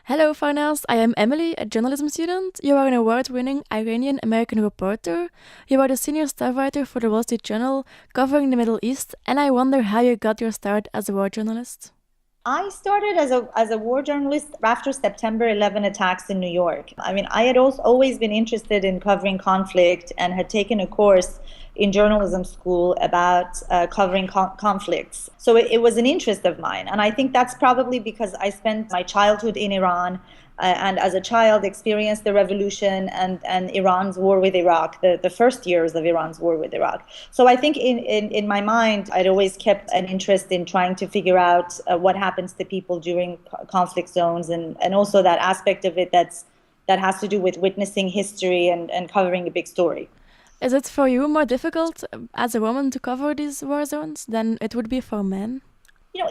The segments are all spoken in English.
Hello, Farnaz. I am Emily, a journalism student. You are an award-winning Iranian-American reporter. You are the senior staff writer for the Wall Street Journal, covering the Middle East, and I wonder how you got your start as a war journalist. I started as a war journalist after September 11 attacks in New York. I mean, I had also always been interested in covering conflict and had taken a course in journalism school about covering conflicts. So it was an interest of mine. And I think that's probably because I spent my childhood in Iran and as a child experienced the revolution and Iran's war with Iraq, the first years of Iran's war with Iraq. So I think in my mind, I'd always kept an interest in trying to figure out what happens to people during conflict zones and also that aspect of it that has to do with witnessing history and covering a big story. Is it for you more difficult as a woman to cover these war zones than it would be for men?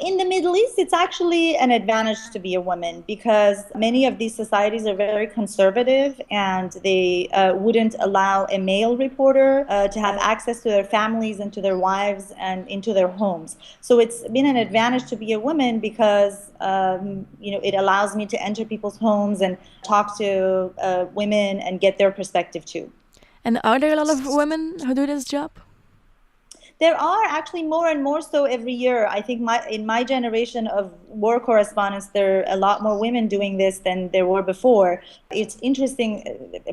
In the Middle East, it's actually an advantage to be a woman because many of these societies are very conservative and they wouldn't allow a male reporter to have access to their families and to their wives and into their homes. So it's been an advantage to be a woman because, it allows me to enter people's homes and talk to women and get their perspective too. And are there a lot of women who do this job? There are actually more and more so every year. I think in my generation of war correspondents, there are a lot more women doing this than there were before. It's interesting,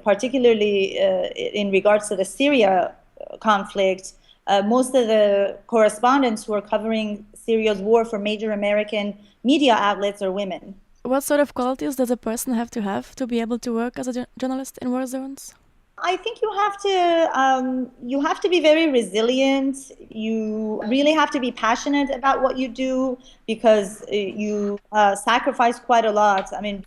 particularly in regards to the Syria conflict. Most of the correspondents who are covering Syria's war for major American media outlets are women. What sort of qualities does a person have to be able to work as a journalist in war zones? I think you have to be very resilient. You really have to be passionate about what you do because you sacrifice quite a lot. I mean,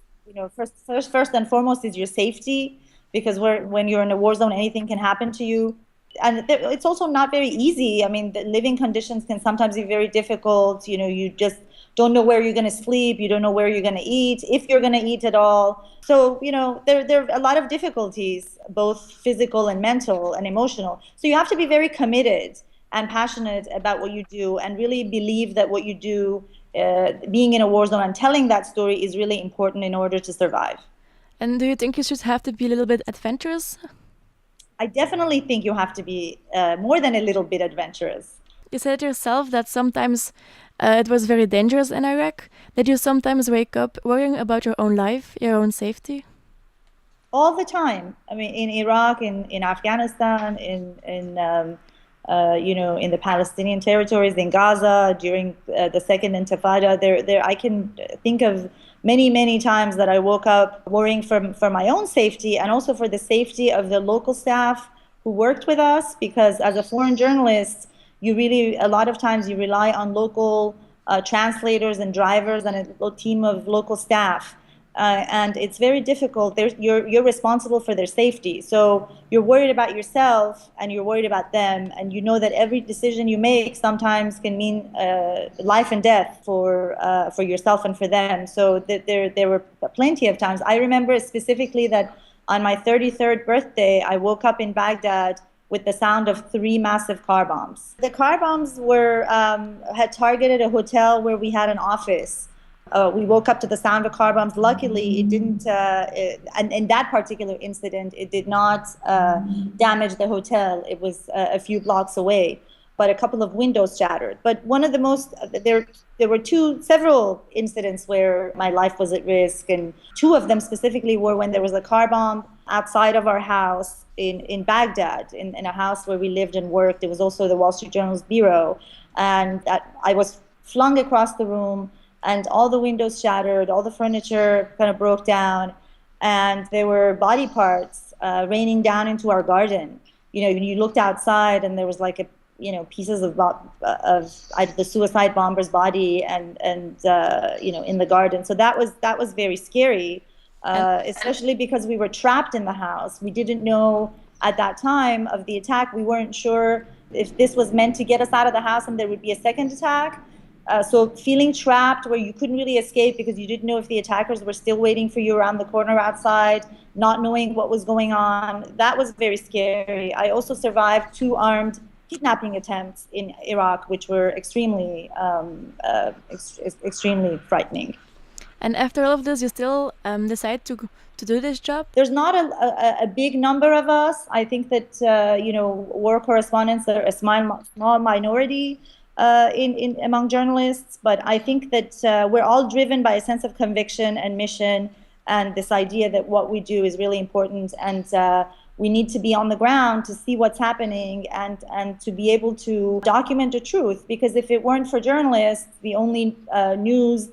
first and foremost is your safety because when you're in a war zone, anything can happen to you. And it's also not very easy. I mean, the living conditions can sometimes be very difficult. You just don't know where you're going to sleep. You don't know where you're going to eat, if you're going to eat at all. So, there are a lot of difficulties, both physical and mental and emotional. So you have to be very committed and passionate about what you do and really believe that what you do, being in a war zone and telling that story is really important in order to survive. And do you think you should have to be a little bit adventurous? I definitely think you have to be more than a little bit adventurous. You said yourself that sometimes it was very dangerous in Iraq. Did you sometimes wake up worrying about your own life, your own safety? All the time. I mean, in Iraq, in Afghanistan, in the Palestinian territories, in Gaza, during the Second Intifada, I can think of many times that I woke up worrying for my own safety and also for the safety of the local staff who worked with us, because as a foreign journalist, a lot of times you rely on local translators and drivers and a team of local staff. And it's very difficult. You're responsible for their safety. So you're worried about yourself and you're worried about them. And you know that every decision you make sometimes can mean life and death for yourself and for them. So there were plenty of times. I remember specifically that on my 33rd birthday, I woke up in Baghdad with the sound of 3 massive car bombs. The car bombs had targeted a hotel where we had an office. We woke up to the sound of car bombs. Luckily, it didn't, and in that particular incident, it did not damage the hotel. It was a few blocks away, but a couple of windows shattered. But one of the most, there were several incidents where my life was at risk, and 2 of them specifically were when there was a car bomb outside of our house in Baghdad, in a house where we lived and worked. It was also the Wall Street Journal's bureau, and I was flung across the room, and all the windows shattered, all the furniture kind of broke down, and there were body parts raining down into our garden. You looked outside, and there was like pieces of the suicide bomber's body, and in the garden. So that was very scary, especially because we were trapped in the house. We didn't know at that time of the attack. We weren't sure if this was meant to get us out of the house and there would be a second attack. So feeling trapped where you couldn't really escape because you didn't know if the attackers were still waiting for you around the corner outside, not knowing what was going on, that was very scary. I also survived 2 armed kidnapping attempts in Iraq, which were extremely frightening. And after all of this, you still decide to do this job? There's not a big number of us. I think that war correspondents are a small minority in among journalists. But I think that we're all driven by a sense of conviction and mission, and this idea that what we do is really important, and we need to be on the ground to see what's happening and to be able to document the truth. Because if it weren't for journalists, the only news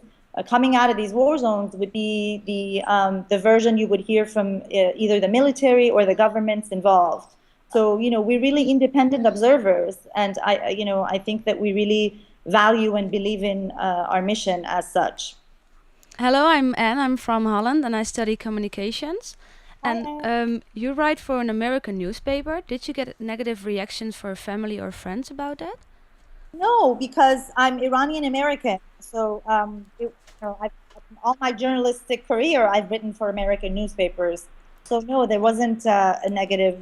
coming out of these war zones would be the version you would hear from either the military or the governments involved. So, we're really independent observers, and I think that we really value and believe in our mission as such. Hello, I'm Anne. I'm from Holland and I study communications. And you write for an American newspaper. Did you get negative reactions for family or friends about that? No, because I'm Iranian American. So, all my journalistic career, I've written for American newspapers. So, no, there wasn't a negative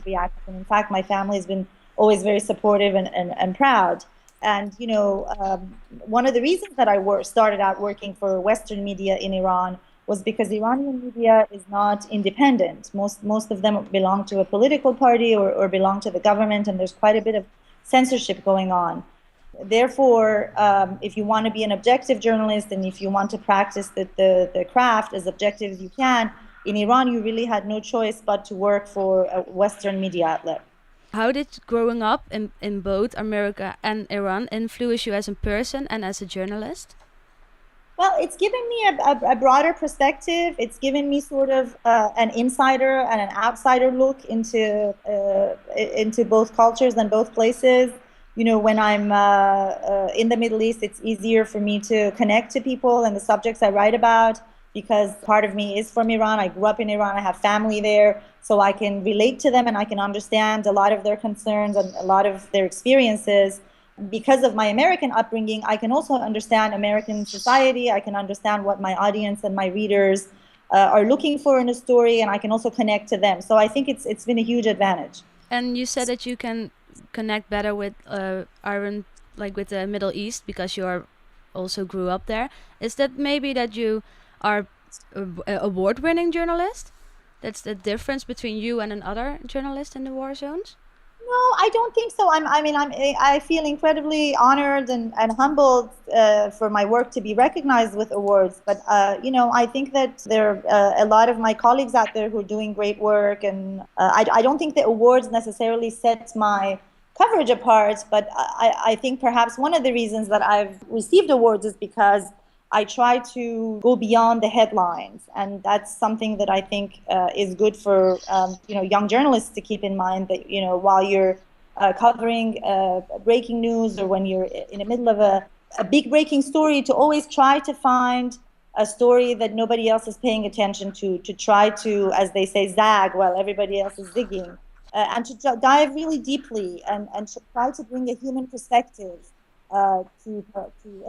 reaction. In fact, my family has been always very supportive and proud. And, one of the reasons that I started out working for Western media in Iran was because Iranian media is not independent. Most of them belong to a political party or belong to the government, and there's quite a bit of censorship going on. Therefore, if you want to be an objective journalist and if you want to practice the craft as objective as you can, in Iran you really had no choice but to work for a Western media outlet. How did growing up in both America and Iran influence you as a person and as a journalist? Well, it's given me a broader perspective. It's given me sort of an insider and an outsider look into both cultures and both places. When I'm in the Middle East, it's easier for me to connect to people and the subjects I write about because part of me is from Iran. I grew up in Iran. I have family there. So I can relate to them and I can understand a lot of their concerns and a lot of their experiences. Because of my American upbringing, I can also understand American society. I can understand what my audience and my readers are looking for in a story, and I can also connect to them. So I think it's been a huge advantage. And you said that you can connect better with Iran, like with the Middle East, because you also grew up there. Is that maybe that you are an award-winning journalist? That's the difference between you and another journalist in the war zones? No, I don't think so. I feel incredibly honored and humbled for my work to be recognized with awards. But I think that there are a lot of my colleagues out there who are doing great work, and I don't think the awards necessarily set my coverage apart. But I think perhaps one of the reasons that I've received awards is because I try to go beyond the headlines, and that's something that I think is good for young journalists to keep in mind. That while you're covering breaking news, or when you're in the middle of a big breaking story, to always try to find a story that nobody else is paying attention to try to, as they say, zag while everybody else is zigging, and to dive really deeply and to try to bring a human perspective to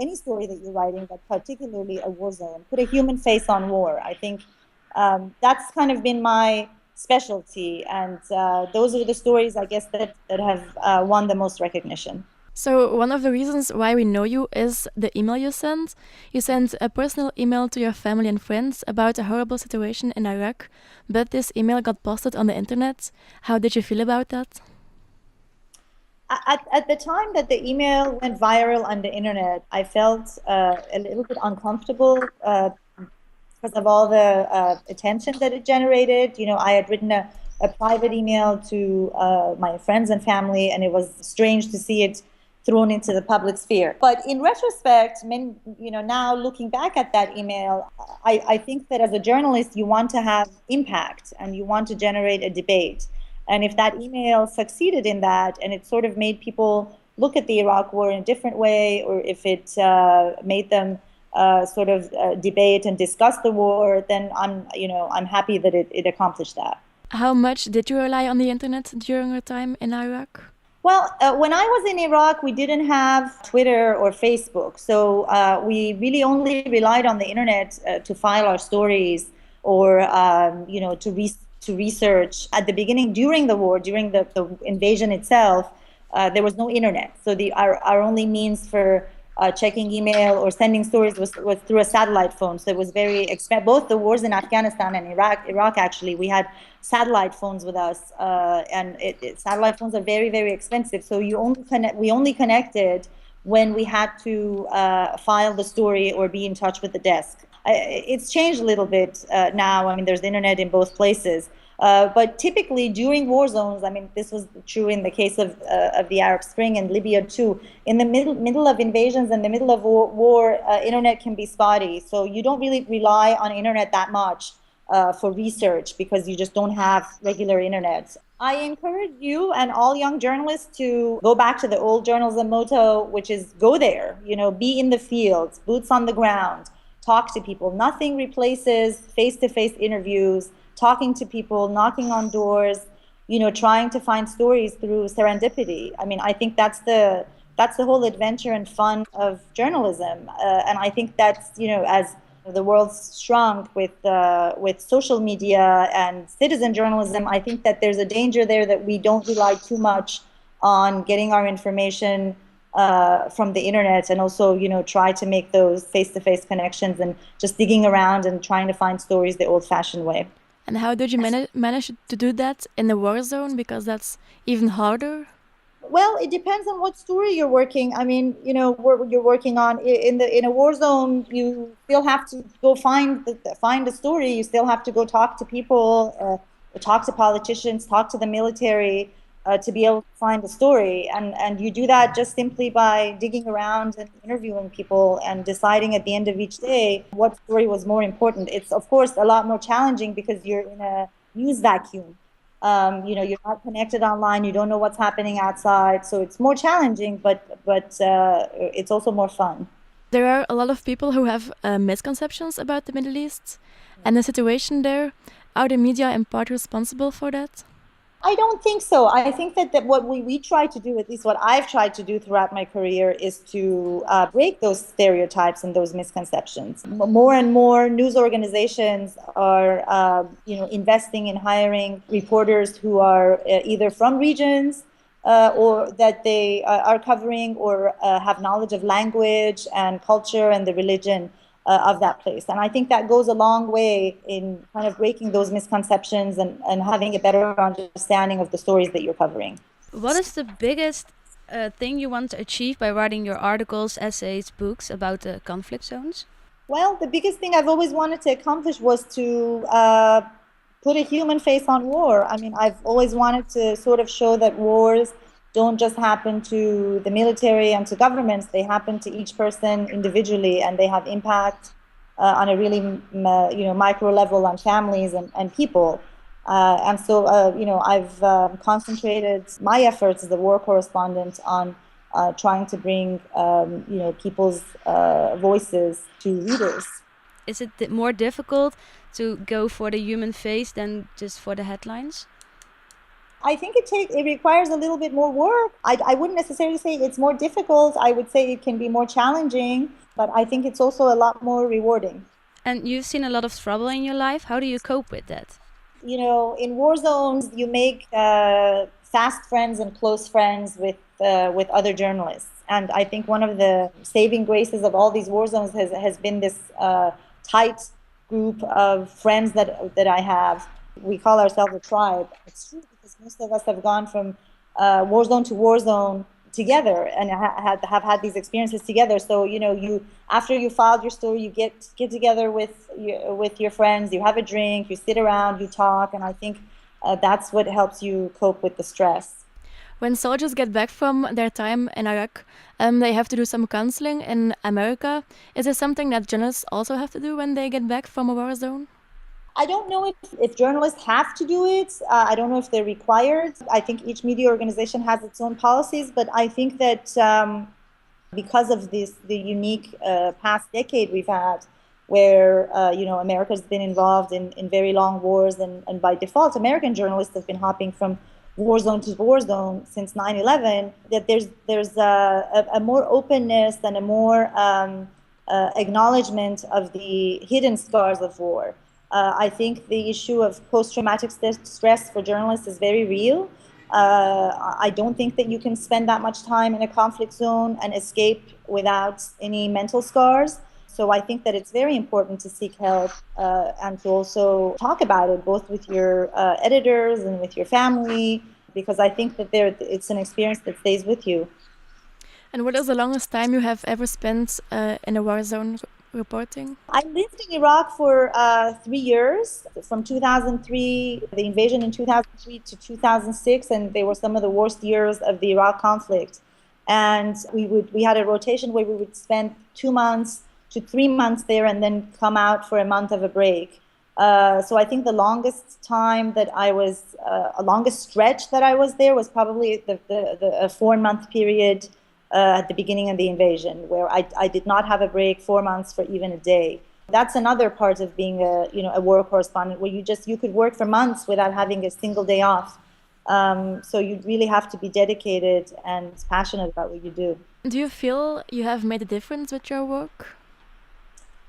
any story that you're writing, but particularly a war zone. Put a human face on war. I think that's kind of been my specialty, and those are the stories, I guess, that have won the most recognition. So one of the reasons why we know you is the email you sent. You sent a personal email to your family and friends about a horrible situation in Iraq, but this email got posted on the internet. How did you feel about that? At the time that the email went viral on the internet, I felt a little bit uncomfortable because of all the attention that it generated. I had written a private email to my friends and family, and it was strange to see it thrown into the public sphere. But in retrospect, now looking back at that email, I think that as a journalist, you want to have impact and you want to generate a debate. And if that email succeeded in that, and it sort of made people look at the Iraq War in a different way, or if it made them sort of debate and discuss the war, then I'm happy that it accomplished that. How much did you rely on the internet during your time in Iraq? Well, when I was in Iraq, we didn't have Twitter or Facebook, so we really only relied on the internet to file our stories or to research. At the beginning, during the war, during the invasion itself, there was no internet. So our only means for checking email or sending stories was through a satellite phone. So it was very expensive. Both the wars in Afghanistan and Iraq actually, we had satellite phones with us, and satellite phones are very, very expensive. So we only connected when we had to file the story or be in touch with the desk. It's changed a little bit now. I mean, there's the internet in both places. But typically during war zones, I mean, this was true in the case of the Arab Spring and Libya too. In the middle of invasions and the middle of war, internet can be spotty. So you don't really rely on internet that much for research because you just don't have regular internet. I encourage you and all young journalists to go back to the old journalism motto, which is go there, be in the fields, boots on the ground, talk to people. Nothing replaces face-to-face interviews, talking to people, knocking on doors, trying to find stories through serendipity. I mean, I think that's the whole adventure and fun of journalism. And I think that's, as the world's shrunk with social media and citizen journalism, I think that there's a danger there that we don't rely too much on getting our information from the internet, and also, try to make those face-to-face connections and just digging around and trying to find stories the old-fashioned way. And how did you manage to do that in the war zone? Because that's even harder. Well, it depends on what story you're working. I mean, you're working on in a war zone. You still have to go find the story. You still have to go talk to people, talk to politicians, talk to the military to be able to find the story. And you do that just simply by digging around and interviewing people and deciding at the end of each day what story was more important. It's of course a lot more challenging because you're in a news vacuum. You're not connected online. You don't know what's happening outside. So it's more challenging, but it's also more fun. There are a lot of people who have misconceptions about the Middle East and the situation there. Are the media in part responsible for that? I don't think so. I think that what we try to do, at least what I've tried to do throughout my career, is to break those stereotypes and those misconceptions. More and more news organizations are, investing in hiring reporters who are either from regions or that they are covering or have knowledge of language and culture and the religion of that place. And I think that goes a long way in kind of breaking those misconceptions and having a better understanding of the stories that you're covering. What is the biggest thing you want to achieve by writing your articles, essays, books about the conflict zones? Well, the biggest thing I've always wanted to accomplish was to put a human face on war. I mean, I've always wanted to sort of show that wars don't just happen to the military and to governments. They happen to each person individually, and they have impact on a really micro level on families and people. And so I've concentrated my efforts as a war correspondent on trying to bring people's voices to readers. Is it more difficult to go for the human face than just for the headlines? I think it requires a little bit more work. I wouldn't necessarily say it's more difficult. I would say it can be more challenging, but I think it's also a lot more rewarding. And you've seen a lot of trouble in your life. How do you cope with that? In war zones, you make fast friends and close friends with other journalists. And I think one of the saving graces of all these war zones has been this tight group of friends that I have. We call ourselves a tribe. It's true because most of us have gone from war zone to war zone together and have had these experiences together. So you after you filed your story, you get together with your friends. You have a drink, you sit around, you talk, and I think that's what helps you cope with the stress. When soldiers get back from their time in Iraq, they have to do some counseling in America. Is this something that journalists also have to do when they get back from a war zone? I don't know if journalists have to do it. I don't know if they're required. I think each media organization has its own policies, but I think that because of the unique past decade we've had, where America's been involved in very long wars, and by default, American journalists have been hopping from war zone to war zone since 9/11. That there's a more openness and a more acknowledgement of the hidden scars of war. I think the issue of post-traumatic stress for journalists is very real. I don't think that you can spend that much time in a conflict zone and escape without any mental scars. So I think that it's very important to seek help and to also talk about it, both with your editors and with your family, because I think that it's an experience that stays with you. And what is the longest time you have ever spent in a war zone reporting? I lived in Iraq for 3 years, from 2003, the invasion in 2003 to 2006, and they were some of the worst years of the Iraq conflict. And we had a rotation where we would spend 2 months to 3 months there and then come out for a month of a break. So I think the longest time that I was, longest stretch that I was there was probably a 4-month period at the beginning of the invasion, where I did not have a break 4 months for even a day. That's another part of being a war correspondent, where you could work for months without having a single day off. So you really have to be dedicated and passionate about what you do. Do you feel you have made a difference with your work?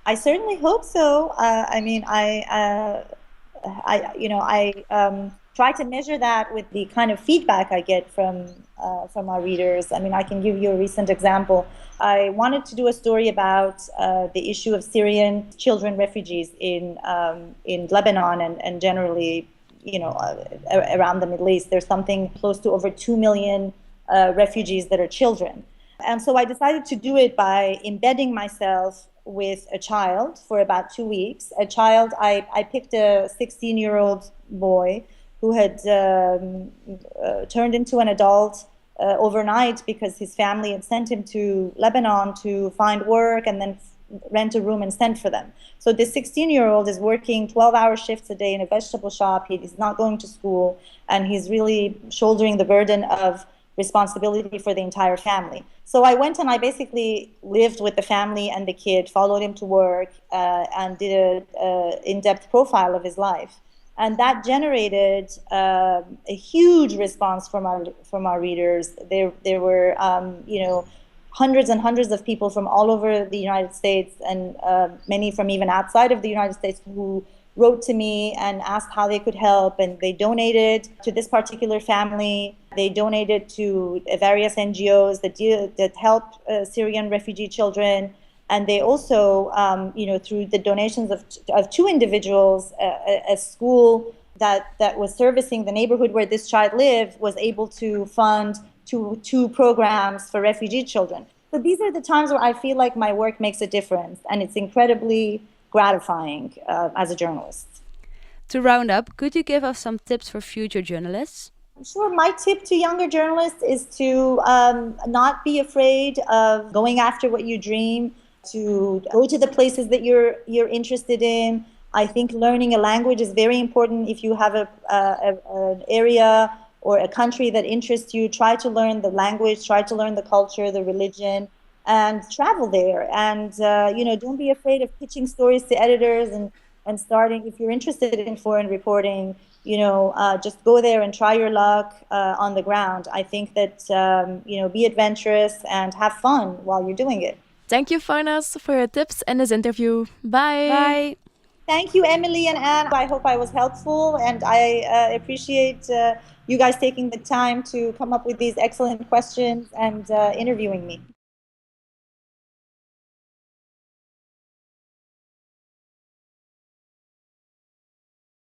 I certainly hope so. I mean, I try to measure that with the kind of feedback I get from our readers. I mean, I can give you a recent example. I wanted to do a story about the issue of Syrian children refugees in Lebanon and generally, around the Middle East. There's something close to over 2 million refugees that are children. And so I decided to do it by embedding myself with a child for about 2 weeks. A child, I picked a 16-year-old boy who had turned into an adult overnight because his family had sent him to Lebanon to find work and then rent a room and send for them. So this 16-year-old is working 12-hour shifts a day in a vegetable shop. He's not going to school, and he's really shouldering the burden of responsibility for the entire family. So I went and I basically lived with the family and the kid, followed him to work, and did an in-depth profile of his life. And that generated a huge response from our readers. There were hundreds and hundreds of people from all over the United States, and many from even outside of the United States, who wrote to me and asked how they could help, and they donated to this particular family. They donated to various NGOs that help Syrian refugee children, and they also, through the donations of 2 individuals, a school that was servicing the neighborhood where this child lived was able to fund two programs for refugee children. So these are the times where I feel like my work makes a difference, and it's incredibly gratifying as a journalist. To round up, could you give us some tips for future journalists? Sure. My tip to younger journalists is to not be afraid of going after what you dream, to go to the places that you're interested in. I think learning a language is very important. If you have an area or a country that interests you, try to learn the language, try to learn the culture, the religion, and travel there. And don't be afraid of pitching stories to editors and starting. If you're interested in foreign reporting, just go there and try your luck on the ground. I think that be adventurous and have fun while you're doing it. Thank you, Farnaz, for your tips and this interview. Bye. Bye. Thank you, Emilie and Anne. I hope I was helpful, and I appreciate you guys taking the time to come up with these excellent questions and interviewing me.